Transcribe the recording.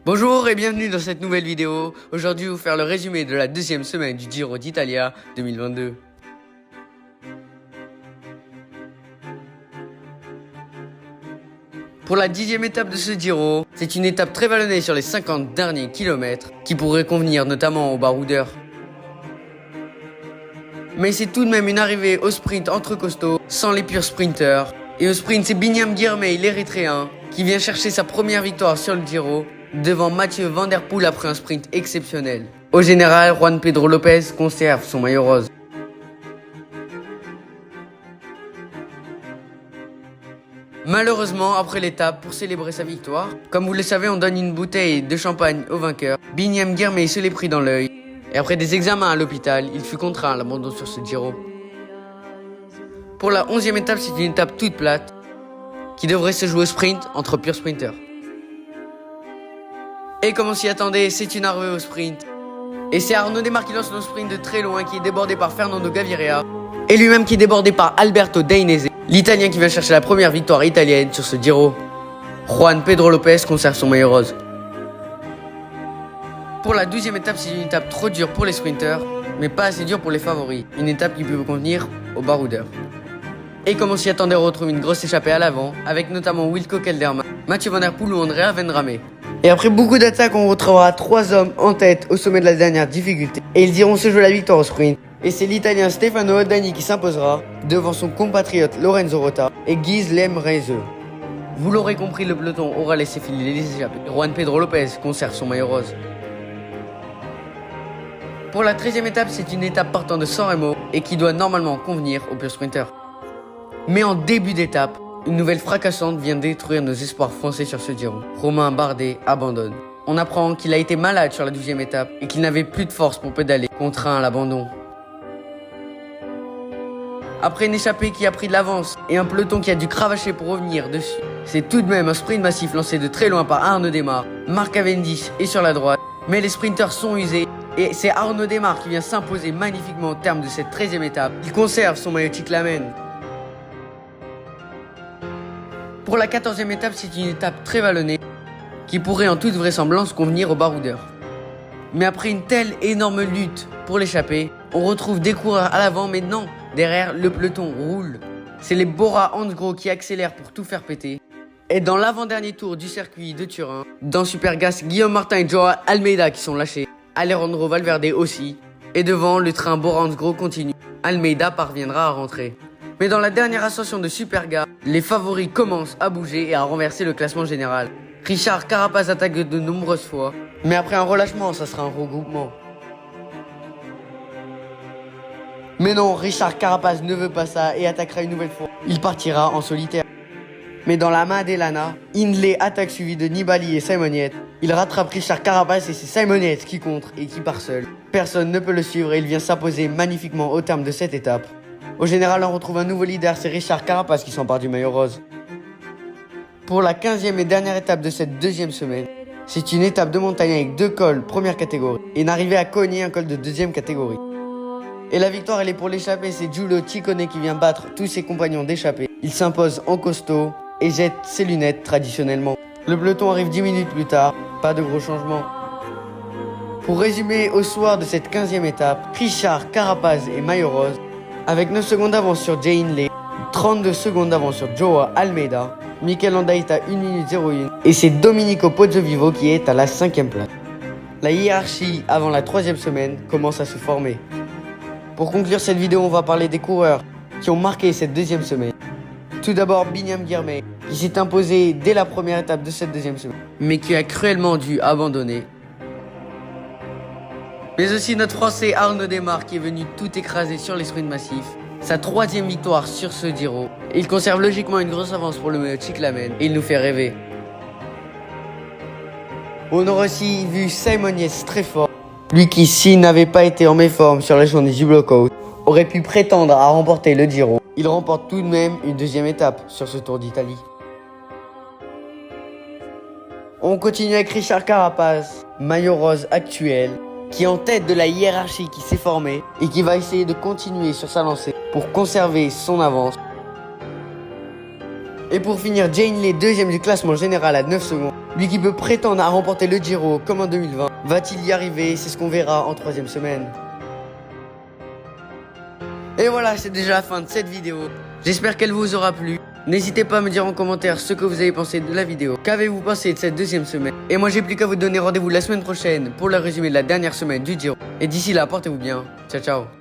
Bonjour et bienvenue dans cette nouvelle vidéo. Aujourd'hui, je vais vous faire le résumé de la deuxième semaine du Giro d'Italia 2022. Pour la 10e étape de ce Giro, c'est une étape très vallonnée sur les 50 derniers kilomètres qui pourrait convenir notamment aux baroudeurs. Mais c'est tout de même une arrivée au sprint entre costauds, sans les purs sprinters. Et au sprint, c'est Binyam Girmay, l'Érythréen, qui vient chercher sa première victoire sur le Giro, devant Mathieu Van Der Poel après un sprint exceptionnel. Au général, Juan Pedro Lopez conserve son maillot rose. Malheureusement, après l'étape, pour célébrer sa victoire, comme vous le savez, on donne une bouteille de champagne au vainqueur. Binyam Girmay se l'est pris dans l'œil. Et après des examens à l'hôpital, il fut contraint à l'abandon sur ce Giro. Pour la 11e étape, c'est une étape toute plate, qui devrait se jouer au sprint entre purs sprinters. Et comme on s'y attendait, c'est une arrivée au sprint. Et c'est Arnaud Démare qui lance le sprint de très loin, qui est débordé par Fernando Gaviria. Et lui-même qui est débordé par Alberto Dainese, l'Italien qui vient chercher la première victoire italienne sur ce Giro. Juan Pedro Lopez conserve son maillot rose. Pour la 12e étape, c'est une étape trop dure pour les sprinters, mais pas assez dure pour les favoris. Une étape qui peut vous convenir aux baroudeurs. Et comme on s'y attendait, on retrouve une grosse échappée à l'avant, avec notamment Wilco Kelderman, Mathieu Van Der Poel ou Andrea Vendrame. Et après beaucoup d'attaques, on retrouvera 3 hommes en tête au sommet de la dernière difficulté. Et ils iront se jouer la victoire au sprint. Et c'est l'Italien Stefano Oddani qui s'imposera devant son compatriote Lorenzo Rota et Guise Lemreze. Vous l'aurez compris, le peloton aura laissé filer les échappées. Juan Pedro Lopez conserve son maillot rose. Pour la 13e étape, c'est une étape partant de San Remo et qui doit normalement convenir aux purs sprinters. Mais en début d'étape, une nouvelle fracassante vient détruire nos espoirs français sur ce Giro. Romain Bardet abandonne. On apprend qu'il a été malade sur la 12e étape et qu'il n'avait plus de force pour pédaler, contraint à l'abandon. Après une échappée qui a pris de l'avance et un peloton qui a dû cravacher pour revenir dessus, c'est tout de même un sprint massif lancé de très loin par Arnaud Démare. Mark Cavendish est sur la droite, mais les sprinters sont usés. Et c'est Arnaud Démare qui vient s'imposer magnifiquement au terme de cette 13e étape. Il conserve son maillot cyclamen. Pour la 14e étape, c'est une étape très vallonnée qui pourrait en toute vraisemblance convenir aux baroudeurs. Mais après une telle énorme lutte pour l'échapper, on retrouve des coureurs à l'avant, mais non, derrière le peloton roule. C'est les Bora Hansgrohe qui accélèrent pour tout faire péter. Et dans l'avant-dernier tour du circuit de Turin, dans Supergas, Guillaume Martin et Joao Almeida qui sont lâchés. Alejandro Valverde aussi. Et devant, le train Bora Hansgrohe continue. Almeida parviendra à rentrer. Mais dans la dernière ascension de Superga, les favoris commencent à bouger et à renverser le classement général. Richard Carapaz attaque de nombreuses fois, mais après un relâchement, ça sera un regroupement. Mais non, Richard Carapaz ne veut pas ça et attaquera une nouvelle fois. Il partira en solitaire. Mais dans la main d'Elana, Hindley attaque suivi de Nibali et Simon Yates. Il rattrape Richard Carapaz et c'est Simon Yates qui contre et qui part seul. Personne ne peut le suivre et il vient s'imposer magnifiquement au terme de cette étape. Au général, on retrouve un nouveau leader, c'est Richard Carapaz qui s'empare du maillot rose. Pour la 15e et dernière étape de cette deuxième semaine, c'est une étape de montagne avec 2 cols première catégorie et une arrivée à Cogni, un col de deuxième catégorie. Et la victoire, elle est pour l'échappée, c'est Giulio Ciccone qui vient battre tous ses compagnons d'échappée. Il s'impose en costaud et jette ses lunettes traditionnellement. Le peloton arrive 10 minutes plus tard, pas de gros changements. Pour résumer, au soir de cette 15e étape, Richard Carapaz et maillot rose, avec 9 secondes d'avance sur Jay Hindley, 32 secondes d'avance sur Joao Almeida, Mikel Landa est à 1 minute 01 et c'est Domenico Pozzovivo qui est à la 5e place. La hiérarchie avant la 3e semaine commence à se former. Pour conclure cette vidéo, on va parler des coureurs qui ont marqué cette deuxième semaine. Tout d'abord, Binyam Girmay, qui s'est imposé dès la première étape de cette deuxième semaine, mais qui a cruellement dû abandonner. Mais aussi notre Français Arnaud Démare qui est venu tout écraser sur les sprints massifs. Sa 3e victoire sur ce Giro. Et il conserve logiquement une grosse avance pour le maillot cyclamen et il nous fait rêver. On aurait aussi vu Simon Yates très fort. Lui qui, s'il n'avait pas été en méforme sur la journée du block-out, aurait pu prétendre à remporter le Giro. Il remporte tout de même une 2e étape sur ce Tour d'Italie. On continue avec Richard Carapaz, maillot rose actuel, qui est en tête de la hiérarchie qui s'est formée et qui va essayer de continuer sur sa lancée pour conserver son avance. Et pour finir, Jay Hindley, deuxième du classement général à 9 secondes. Lui qui peut prétendre à remporter le Giro comme en 2020. Va-t-il y arriver? C'est ce qu'on verra en 3e semaine. Et voilà, c'est déjà la fin de cette vidéo. J'espère qu'elle vous aura plu. N'hésitez pas à me dire en commentaire ce que vous avez pensé de la vidéo. Qu'avez-vous pensé de cette 2e semaine? Et moi j'ai plus qu'à vous donner rendez-vous la semaine prochaine pour le résumé de la dernière semaine du Giro. Et d'ici là, portez-vous bien. Ciao ciao.